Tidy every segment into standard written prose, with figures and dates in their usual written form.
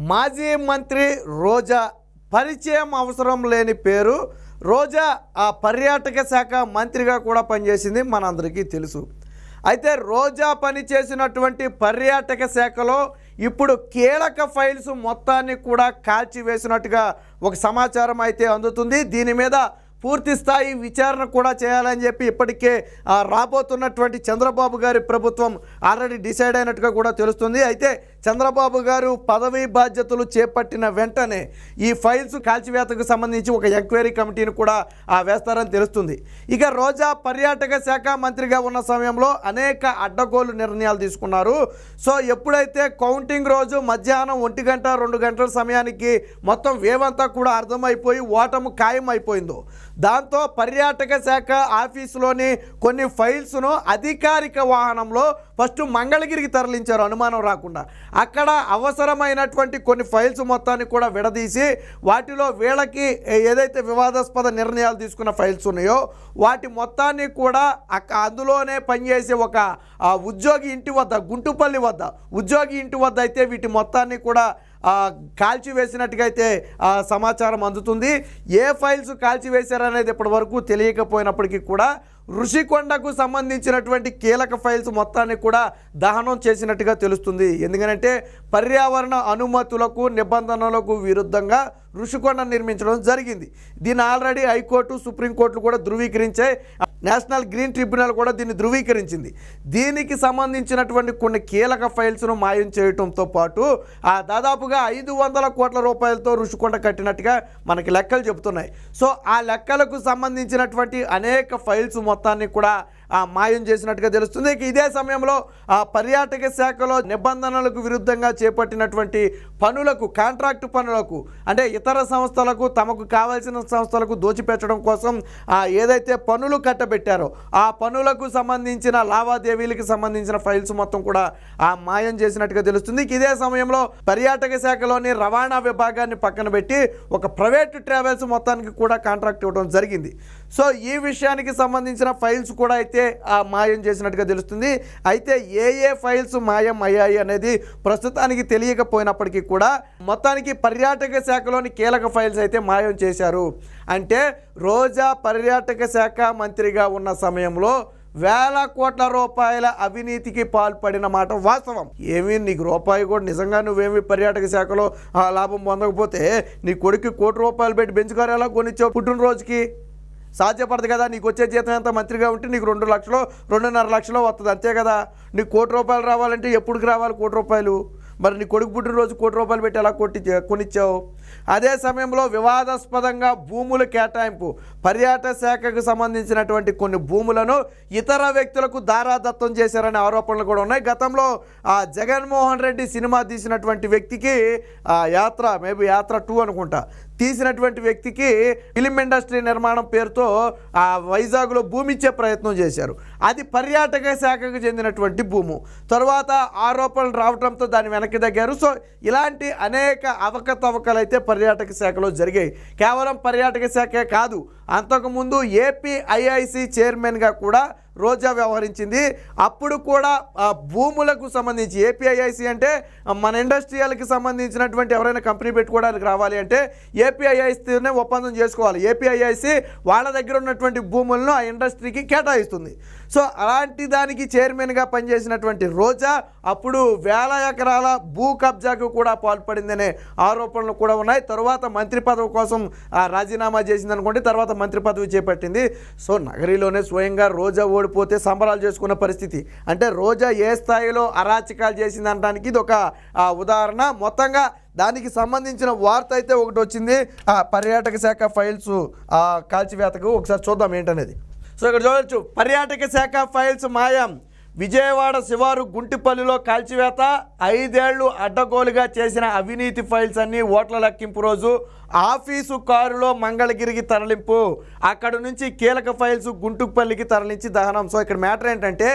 మాజీ మంత్రి రోజా పరిచయం అవసరం లేని పేరు. రోజా ఆ పర్యాటక శాఖ మంత్రిగా కూడా పనిచేసింది, మనందరికీ తెలుసు. అయితే రోజా పనిచేసినటువంటి పర్యాటక శాఖలో ఇప్పుడు కీలక ఫైల్స్ మొత్తాన్ని కూడా కాల్చివేసినట్టుగా ఒక సమాచారం అయితే అందుతుంది. దీని మీద పూర్తి స్థాయి విచారణ కూడా చేయాలని చెప్పి ఇప్పటికే రాబోతున్నటువంటి చంద్రబాబు గారి ప్రభుత్వం ఆల్రెడీ డిసైడ్ అయినట్టుగా కూడా తెలుస్తుంది. అయితే చంద్రబాబు గారు పదవీ బాధ్యతలు చేపట్టిన వెంటనే ఈ ఫైల్స్ కాల్చివేతకు సంబంధించి ఒక ఎంక్వైరీ కమిటీని కూడా వేస్తారని తెలుస్తుంది. ఇక రోజా పర్యాటక శాఖ మంత్రిగా ఉన్న సమయంలో అనేక అడ్డగోలు నిర్ణయాలు తీసుకున్నారు. సో ఎప్పుడైతే కౌంటింగ్ రోజు మధ్యాహ్నం 1 గంట 2 గంటల సమయానికి మొత్తం వేవంతా కూడా అర్థమైపోయి ఓటము ఖాయం అయిపోయిందో, దాంతో పర్యాటక శాఖ ఆఫీసులోని కొన్ని ఫైల్స్ను అధికారిక వాహనంలో ఫస్ట్ మంగళగిరికి తరలించారు అనుమానం రాకుండా. అక్కడ అవసరమైనటువంటి కొన్ని ఫైల్స్ మొత్తాన్ని కూడా విడదీసి వాటిలో వీళ్ళకి ఏదైతే వివాదాస్పద నిర్ణయాలు తీసుకున్న ఫైల్స్ ఉన్నాయో వాటి మొత్తాన్ని కూడా అందులోనే పనిచేసే ఒక ఉద్యోగి ఇంటి వద్ద, గుంటుపల్లి వద్ద ఉద్యోగి ఇంటి వద్ద అయితే వీటి మొత్తాన్ని కూడా కాల్చివేసినట్టుగా అయితే సమాచారం అందుతుంది. ఏ ఫైల్స్ కాల్చివేశారనేది ఇప్పటి వరకు తెలియకపోయినప్పటికీ కూడా ఋషికొండకు సంబంధించినటువంటి కీలక ఫైల్స్ మొత్తాన్ని కూడా దహనం చేసినట్టుగా తెలుస్తుంది. ఎందుకంటే పర్యావరణ అనుమతులకు నిబంధనలకు విరుద్ధంగా ఋషికొండ నిర్మించడం జరిగింది. దీన్ని ఆల్రెడీ హైకోర్టు, సుప్రీంకోర్టులు కూడా ధృవీకరించాయి. నేషనల్ గ్రీన్ ట్రిబ్యునల్ కూడా దీన్ని ధృవీకరించింది. దీనికి సంబంధించినటువంటి కొన్ని కీలక ఫైల్స్ను మాయం చేయడంతో పాటు దాదాపుగా 500 కోట్ల రూపాయలతో ఋషికొండ కట్టినట్టుగా మనకి లెక్కలు చెబుతున్నాయి. సో ఆ లెక్కలకు సంబంధించినటువంటి అనేక ఫైల్స్ మొత్తాన్ని కూడా మాయం చేసినట్టుగా తెలుస్తుంది. ఇదే సమయంలో పర్యాటక శాఖలో నిబంధనలకు విరుద్ధంగా చేపట్టినటువంటి పనులకు, కాంట్రాక్టు పనులకు, అంటే ఇతర సంస్థలకు, తమకు కావాల్సిన సంస్థలకు దోచిపెట్టడం కోసం ఏదైతే పనులు కట్టబెట్టారో ఆ పనులకు సంబంధించిన లావాదేవీలకు సంబంధించిన ఫైల్స్ మొత్తం కూడా మాయం చేసినట్టుగా తెలుస్తుంది. ఇదే సమయంలో పర్యాటక శాఖలోని రవాణా విభాగాన్ని పక్కన పెట్టి ఒక ప్రైవేట్ ట్రావెల్స్ మొత్తానికి కూడా కాంట్రాక్ట్ ఇవ్వడం జరిగింది. సో ఈ విషయానికి సంబంధించిన ఫైల్స్ కూడా అయితే మాయం చేసినట్టుగా తెలుస్తుంది. అయితే ఏ ఫైల్స్ మాయం అయ్యాయి అనేది ప్రస్తుతానికి తెలియకపోయినప్పటికీ కూడా మొత్తానికి పర్యాటక శాఖలోని కీలక ఫైల్స్ అయితే మాయం చేశారు. అంటే రోజా పర్యాటక శాఖ మంత్రిగా ఉన్న సమయంలో వేల కోట్ల రూపాయల అవినీతికి పాల్పడిన మాట వాస్తవం. ఏమీ నీకు రూపాయి కూడా నిజంగా నువ్వేమి పర్యాటక శాఖలో లాభం పొందకపోతే నీ కొడుకు ₹1 కోటి పెట్టి బెంచ్ కారు ఎలా కొనిచ్చావు పుట్టినరోజుకి? సాధ్యపడదు కదా. నీకు వచ్చే జీతం ఎంత మంత్రిగా ఉంటే నీకు 2 లక్షలు 2.5 లక్షలు వస్తుంది, అంతే కదా. నీకు ₹1 కోటి రావాలంటే ఎప్పటికి రావాలి ₹1 కోటి? మరి నీ కొడుకు పుట్టినరోజు ₹1 కోటి పెట్టి ఎలా కొనిచ్చావు? అదే సమయంలో వివాదాస్పదంగా భూముల కేటాయింపు, పర్యాటక శాఖకు సంబంధించినటువంటి కొన్ని భూములను ఇతర వ్యక్తులకు దారాదత్తం చేశారనే ఆరోపణలు కూడా ఉన్నాయి. గతంలో జగన్మోహన్ రెడ్డి సినిమా తీసినటువంటి వ్యక్తికి యాత్ర 2 అనుకుంటా తీసినటువంటి వ్యక్తికి ఫిలిం ఇండస్ట్రీ నిర్మాణం పేరుతో వైజాగ్లో భూమి ఇచ్చే ప్రయత్నం చేశారు. అది పర్యాటక శాఖకు చెందినటువంటి భూము. తర్వాత ఆరోపణలు రావడంతో దాన్ని వెనక్కి తగ్గారు. సో ఇలాంటి అనేక అవకతవకలు అయితే పర్యాటక శాఖలో జరిగాయి. కేవలం పర్యాటక శాఖే కాదు, అంతకుముందు ఏపీఐఐసి చైర్మన్గా కూడా రోజా వ్యవహరించింది. అప్పుడు కూడా భూములకు సంబంధించి ఏపీఐఐసి అంటే మన ఇండస్ట్రియల్కి సంబంధించినటువంటి ఎవరైనా కంపెనీ పెట్టుకోవడానికి రావాలి అంటే ఏపీఐఐసినే ఒప్పందం చేసుకోవాలి. ఏపీఐఐసి వాళ్ళ దగ్గర ఉన్నటువంటి భూములను ఆ ఇండస్ట్రీకి కేటాయిస్తుంది. సో అలాంటి దానికి చైర్మన్గా పనిచేసినటువంటి రోజా అప్పుడు వేల ఎకరాల భూ కబ్జాకు కూడా పాల్పడిందనే ఆరోపణలు కూడా ఉన్నాయి. తర్వాత మంత్రి పదవి కోసం రాజీనామా చేసింది అనుకోండి, తర్వాత మంత్రి పదవి చేపట్టింది. సో నగరిలోనే స్వయంగా రోజా ఓడిపోతే సంబరాలు చేసుకున్న పరిస్థితి. అంటే రోజా ఏ స్థాయిలో అరాచకాలు చేసింది అనడానికి ఇది ఒక ఉదాహరణ. మొత్తంగా దానికి సంబంధించిన వార్త అయితే ఒకటి వచ్చింది, పర్యాటక శాఖ ఫైల్స్ కాల్చివేతకు. ఒకసారి చూద్దాం ఏంటనేది. సో ఇక్కడ చూడొచ్చు, పర్యాటక శాఖ ఫైల్స్ మాయం, విజయవాడ శివారు గుంటిపల్లిలో కాల్చివేత, 5 ఏళ్లు అడ్డగోలుగా చేసిన అవినీతి ఫైల్స్ అన్నీ ఓట్ల లెక్కింపు రోజు ఆఫీసు కారులో మంగళగిరికి తరలింపు, అక్కడ నుంచి కీలక ఫైల్స్ గుంటుపల్లికి తరలించి దహనం. సో ఇక్కడ మ్యాటర్ ఏంటంటే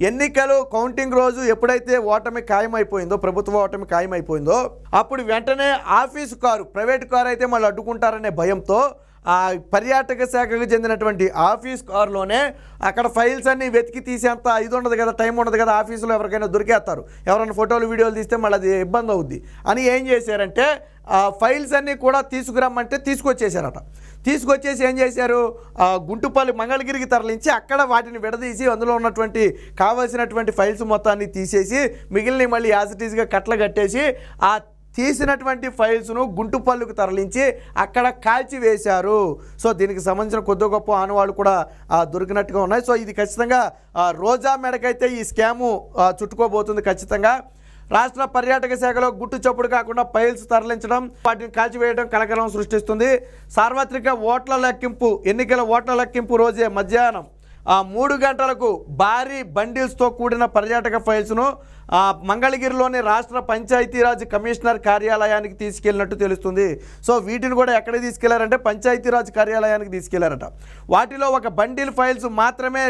ఎన్నికలు కౌంటింగ్ రోజు ఎప్పుడైతే ఓటమి ఖాయమైపోయిందో, ప్రభుత్వ ఓటమి ఖాయమైపోయిందో అప్పుడు వెంటనే ఆఫీసు కారు, ప్రైవేట్ కారు అయితే మళ్ళీ అడ్డుకుంటారనే భయంతో ఆ పర్యాటక శాఖకు చెందినటువంటి ఆఫీస్ కారులోనే అక్కడ ఫైల్స్ అన్నీ వెతికి తీసేంత ఇది ఉండదు కదా, టైం ఉండదు కదా, ఆఫీసులో ఎవరికైనా దొరికేస్తారు, ఎవరైనా ఫోటోలు వీడియోలు తీస్తే మళ్ళీ అది ఇబ్బంది అవుద్ది అని ఏం చేశారంటే ఆ ఫైల్స్ అన్నీ కూడా తీసుకురమ్మంటే తీసుకొచ్చేసారట. తీసుకొచ్చేసి ఏం చేశారు, గుంటుపల్లి మంగళగిరికి తరలించి అక్కడ వాటిని విడదీసి అందులో ఉన్నటువంటి కావాల్సినటువంటి ఫైల్స్ మొత్తాన్ని తీసేసి మిగిలిన మళ్ళీ యాజ్ ఇట్ ఈస్గా కట్టలు కట్టేసి ఆ తీసినటువంటి ఫైల్స్ను గుంటుపల్లికి తరలించి అక్కడ కాల్చివేశారు. సో దీనికి సంబంధించిన కొద్ది గొప్ప ఆనవాళ్ళు కూడా దొరికినట్టుగా ఉన్నాయి. సో ఇది ఖచ్చితంగా రోజా మెడకైతే ఈ స్కాము చుట్టుకోబోతుంది. ఖచ్చితంగా రాష్ట్ర పర్యాటక శాఖలో గుట్టు చప్పుడు కాకుండా ఫైల్స్ తరలించడం, వాటిని కాల్చివేయడం కలకలం సృష్టిస్తుంది. సార్వత్రిక ఓట్ల లెక్కింపు, ఎన్నికల ఓట్ల లెక్కింపు రోజే మధ్యాహ్నం 3 గంటలకు భారీ బండిల్స్తో కూడిన పర్యాటక ఫైల్స్ను మంగళగిరిలోని రాష్ట్ర పంచాయతీరాజ్ కమిషనర్ కార్యాలయానికి తీసుకెళ్ళినట్టు తెలుస్తుంది. సో వీటిని కూడా ఎక్కడికి తీసుకెళ్లారంటే పంచాయతీరాజ్ కార్యాలయానికి తీసుకెళ్లారట. వాటిలో ఒక బండిల్ ఫైల్స్ మాత్రమే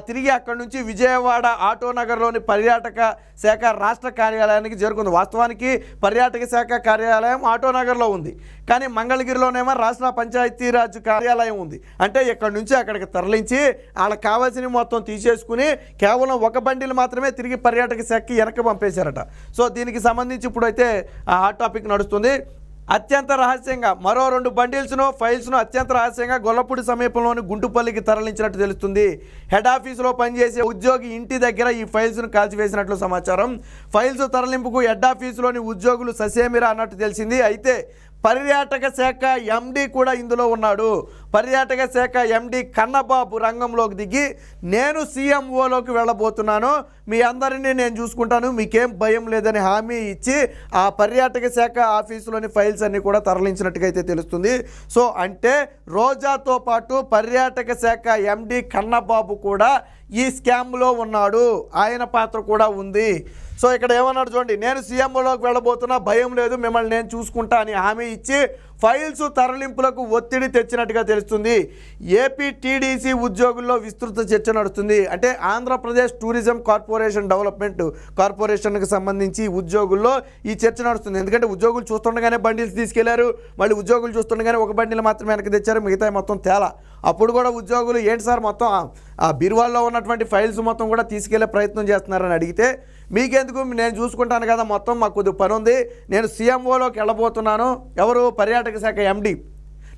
తిరిగి అక్కడి నుంచి విజయవాడ ఆటోనగర్లోని పర్యాటక శాఖ రాష్ట్ర కార్యాలయానికి చేరుకుంది. వాస్తవానికి పర్యాటక శాఖ కార్యాలయం ఆటోనగర్లో ఉంది, కానీ మంగళగిరిలోనేమో రాష్ట్ర పంచాయతీరాజ్ కార్యాలయం ఉంది. అంటే ఇక్కడి నుంచి అక్కడికి తరలించి వాళ్ళకి కావాల్సినవి మొత్తం తీసేసుకుని కేవలం ఒక బండిల్ మాత్రమే తిరిగి పర్యాటక శాఖకి వెనక్కి పంపేశారట. సో దీనికి సంబంధించి ఇప్పుడైతే హాట్ టాపిక్ నడుస్తుంది. అత్యంత రహస్యంగా మరో 2 బండిల్స్ను ఫైల్స్ను అత్యంత రహస్యంగా గొల్లపూడి సమీపంలోని గుంటుపల్లికి తరలించినట్టు తెలుస్తుంది. హెడ్ ఆఫీసులో పనిచేసే ఉద్యోగి ఇంటి దగ్గర ఈ ఫైల్స్ను కాల్చివేసినట్లు సమాచారం. ఫైల్స్ తరలింపుకు హెడ్ ఆఫీసులోని ఉద్యోగులు ససేమిరా అన్నట్టు తెలిసింది. అయితే పర్యాటక శాఖ ఎండి కూడా ఇందులో ఉన్నాడు. పర్యాటక శాఖ ఎండి కన్నబాబు రంగంలోకి దిగి నేను సీఎంఓలోకి వెళ్ళబోతున్నాను, మీ అందరినీ నేను చూసుకుంటాను, మీకేం భయం లేదని హామీ ఇచ్చి ఆ పర్యాటక శాఖ ఆఫీసులోని ఫైల్స్ అన్నీ కూడా తరలించినట్టుగా అయితే తెలుస్తుంది. సో అంటే రోజాతో పాటు పర్యాటక శాఖ ఎండి కన్నబాబు కూడా ఈ స్కామ్లో ఉన్నాడు, ఆయన పాత్ర కూడా ఉంది. సో ఇక్కడ ఏమన్నాడు చూడండి, నేను సీఎంఓలోకి వెళ్ళబోతున్నా, భయం లేదు, మిమ్మల్ని నేను చూసుకుంటా అని హామీ ఇచ్చి ఫైల్స్ తరలింపులకు ఒత్తిడి తెచ్చినట్టుగా తెలుస్తుంది. ఏపీ టీడీసీ ఉద్యోగుల్లో విస్తృత చర్చ నడుస్తుంది. అంటే ఆంధ్రప్రదేశ్ టూరిజం కార్పొరేషన్ డెవలప్మెంట్ కార్పొరేషన్కి సంబంధించి ఉద్యోగుల్లో ఈ చర్చ నడుస్తుంది. ఎందుకంటే ఉద్యోగులు చూస్తుండగానే బండిల్స్ తీసుకెళ్లారు, మళ్ళీ ఉద్యోగులు చూస్తుండగానే ఒక బండిలు మాత్రమే వెనక్కి తెచ్చారు, మిగతా మొత్తం తేలా. అప్పుడు కూడా ఉద్యోగులు ఏంటి సార్ మొత్తం ఆ బీరువాల్లో ఉన్నటువంటి ఫైల్స్ మొత్తం కూడా తీసుకెళ్లే ప్రయత్నం చేస్తున్నారని అడిగితే, మీకెందుకు, నేను చూసుకుంటాను కదా, మొత్తం మాకు కొద్దిగా పని ఉంది, నేను సీఎంఓలోకి వెళ్ళబోతున్నాను, ఎవరు పర్యాటక శాఖ ఎండి,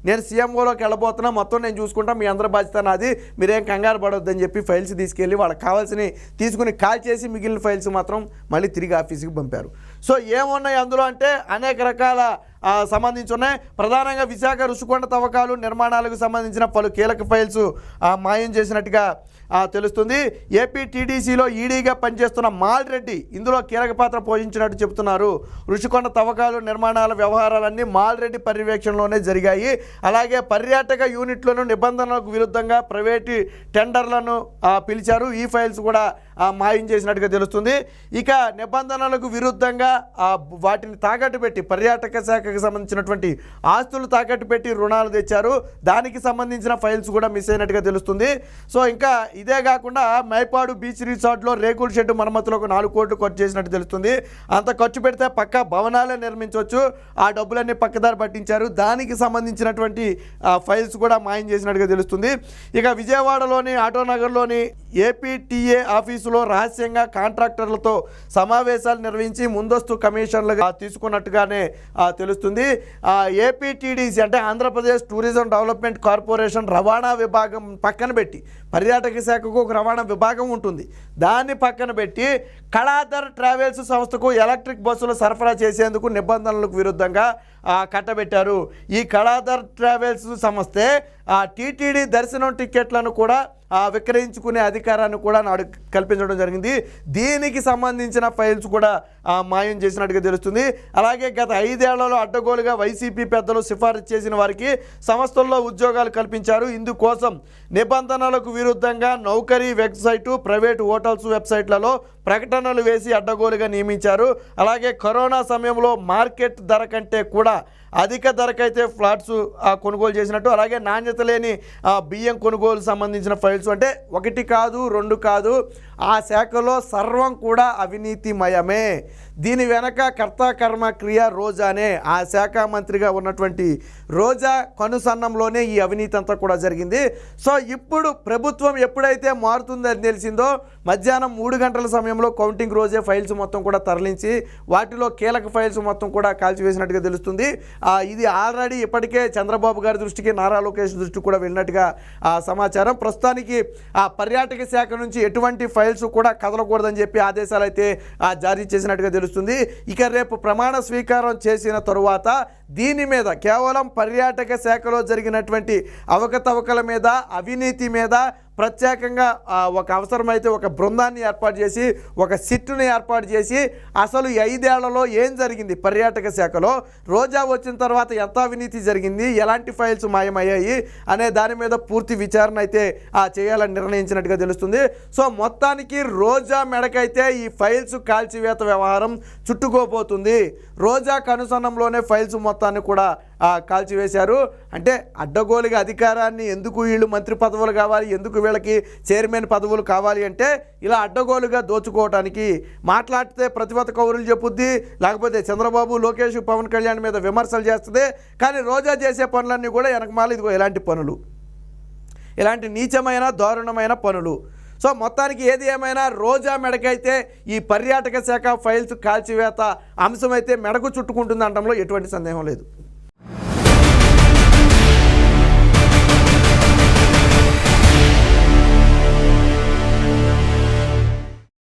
నేను సీఎంఓలోకి వెళ్ళబోతున్నా, మొత్తం నేను చూసుకుంటా, మీ అందరి బాధ్యత నాది, మీరేం కంగారు పడొద్దని చెప్పి ఫైల్స్ తీసుకెళ్ళి వాళ్ళకి కావాల్సినవి తీసుకుని కాల్ చేసి మిగిలిన ఫైల్స్ మాత్రం మళ్ళీ తిరిగి ఆఫీస్కి పంపారు. సో ఏమున్నాయి అందులో అంటే అనేక రకాల సంబంధించి ఉన్నాయి. ప్రధానంగా విశాఖ రుషికొండ తవ్వకాలు నిర్మాణాలకు సంబంధించిన పలు కీలక ఫైల్స్ మాయం చేసినట్టుగా తెలుస్తుంది. ఏపీ టీడీసీలో ఈడీగా పనిచేస్తున్న మాల్రెడ్డి ఇందులో కీలక పాత్ర పోషించినట్టు చెబుతున్నారు. రుషికొండ తవ్వకాలు నిర్మాణాల వ్యవహారాలన్నీ మాల్రెడ్డి పర్యవేక్షణలోనే జరిగాయి. అలాగే పర్యాటక యూనిట్లను నిబంధనలకు విరుద్ధంగా ప్రైవేటు టెండర్లను పిలిచారు. ఈ ఫైల్స్ కూడా మాయం చేసినట్టుగా తెలుస్తుంది. ఇక నిబంధనలకు విరుద్ధంగా వాటిని తాకట్టు పెట్టి పర్యాటక శాఖకు సంబంధించినటువంటి ఆస్తులు తాకట్టు పెట్టి రుణాలు తెచ్చారు. దానికి సంబంధించిన ఫైల్స్ కూడా మిస్ అయినట్టుగా తెలుస్తుంది. సో ఇంకా ఇదే కాకుండా మైపాడు బీచ్ రిసార్ట్లో రేకుల షెడ్ మరమ్మతులకు 4 కోట్లు ఖర్చు చేసినట్టు తెలుస్తుంది. అంత ఖర్చు పెడితే పక్కా భవనాలే నిర్మించవచ్చు, ఆ డబ్బులన్నీ పక్కదారి పట్టించారు. దానికి సంబంధించినటువంటి ఫైల్స్ కూడా మాయం చేసినట్టుగా తెలుస్తుంది. ఇక విజయవాడలోని ఆటోనగర్లోని ఏపీటీఏ ఆఫీసులో రహస్యంగా కాంట్రాక్టర్లతో సమావేశాలు నిర్వహించి ముందస్తు కమిషన్లుగా తీసుకున్నట్టుగానే తెలుస్తుంది. ఏపీటీడీసీ అంటే ఆంధ్రప్రదేశ్ టూరిజం డెవలప్మెంట్ కార్పొరేషన్ రవాణా విభాగం పక్కన పెట్టి, పర్యాటక శాఖకు ఒక రవాణా విభాగం ఉంటుంది, దాన్ని పక్కన పెట్టి కళాధర్ ట్రావెల్స్ సంస్థకు ఎలక్ట్రిక్ బస్సులు సరఫరా చేసేందుకు నిబంధనలకు విరుద్ధంగా కట్టబెట్టారు. ఈ కళాధర్ ట్రావెల్స్ సంస్థే టీటీడీ దర్శనం టికెట్లను కూడా విక్రయించుకునే అధికారాన్ని కూడా నాడు కల్పించడం జరిగింది. దీనికి సంబంధించిన ఫైల్స్ కూడా మాయం చేసినట్టుగా తెలుస్తుంది. అలాగే గత 5 ఏళ్లలో అడ్డగోలుగా వైసీపీ పెద్దలు సిఫారసు చేసిన వారికి సంస్థల్లో ఉద్యోగాలు కల్పించారు. ఇందుకోసం నిబంధనలకు విరుద్ధంగా నౌకరీ వెబ్సైటు, ప్రైవేటు హోటల్స్ వెబ్సైట్లలో ప్రకటనలు వేసి అడ్డగోలుగా నియమించారు. అలాగే కరోనా సమయంలో మార్కెట్ ధర కంటే కూడా అధిక ధరకైతే ఫ్లాట్స్ కొనుగోలు చేసినట్టు, అలాగే నాణ్యత లేని బియ్యం కొనుగోలు సంబంధించిన ఫైల్స్, అంటే 1 కాదు 2 కాదు, ఆ శాఖలో సర్వం కూడా అవినీతిమయమే. దీని వెనక కర్త కర్మ క్రియ రోజానే, ఆ శాఖ మంత్రిగా ఉన్నటువంటి రోజా కనుసన్నంలోనే ఈ అవినీతి అంతా కూడా జరిగింది. సో ఇప్పుడు ప్రభుత్వం ఎప్పుడైతే మారుతుందని తెలిసిందో మధ్యాహ్నం 3 గంటల సమయంలో కౌంటింగ్ రోజే ఫైల్స్ మొత్తం కూడా తరలించి వాటిలో కీలక ఫైల్స్ మొత్తం కూడా కాల్చివేసినట్టుగా తెలుస్తుంది. ఇది ఆల్రెడీ ఇప్పటికే చంద్రబాబు గారి దృష్టికి, నారా లోకేష్ దృష్టికి కూడా వెళ్ళినట్టుగా సమాచారం. ప్రస్తుతానికి ఆ పర్యాటక శాఖ నుంచి ఎటువంటి ఫైల్స్ కూడా కదలకూడదని చెప్పి ఆదేశాలు అయితే జారీ చేసినట్టుగా తెలుస్తుంది. ఇక రేపు ప్రమాణ స్వీకారం చేసిన తరువాత దీని మీద కేవలం పర్యాటక శాఖలో జరిగినటువంటి అవకతవకల మీద, అవినీతి మీద ప్రత్యేకంగా ఒక అవసరమైతే ఒక బృందాన్ని ఏర్పాటు చేసి, ఒక సిట్టుని ఏర్పాటు చేసి అసలు 5 ఏళ్లలో ఏం జరిగింది పర్యాటక శాఖలో, రోజా వచ్చిన తర్వాత ఎంత అవినీతి జరిగింది, ఎలాంటి ఫైల్స్ మాయమయ్యాయి అనే దాని మీద పూర్తి విచారణ అయితే చేయాలని నిర్ణయించినట్టుగా తెలుస్తుంది. సో మొత్తానికి రోజా మెడకైతే ఈ ఫైల్స్ కాల్చివేత వ్యవహారం చుట్టుకోబోతుంది. రోజా కనుసన్నంలోనే ఫైల్స్ మొత్తాన్ని కూడా కాల్చివేశారు. అంటే అడ్డగోలుగా అధికారాన్ని ఎందుకు వీళ్ళు మంత్రి పదవులు కావాలి, ఎందుకు వీళ్ళకి చైర్మన్ పదవులు కావాలి అంటే ఇలా అడ్డగోలుగా దోచుకోవడానికి, మాట్లాడితే ప్రతిపక్ష కౌరులు చెప్పుద్ది, లేకపోతే చంద్రబాబు, లోకేష్, పవన్ కళ్యాణ్ మీద విమర్శలు చేస్తుంది. కానీ రోజా చేసే పనులన్నీ కూడా వెనకమాల ఇదిగో ఇలాంటి పనులు, ఇలాంటి నీచమైన దారుణమైన పనులు. సో మొత్తానికి ఏది ఏమైనా రోజా మెడకైతే ఈ పర్యాటక శాఖ ఫైల్స్ కాల్చివేత అంశమైతే మెడకు చుట్టుకుంటుంది అనడంలో ఎటువంటి సందేహం లేదు.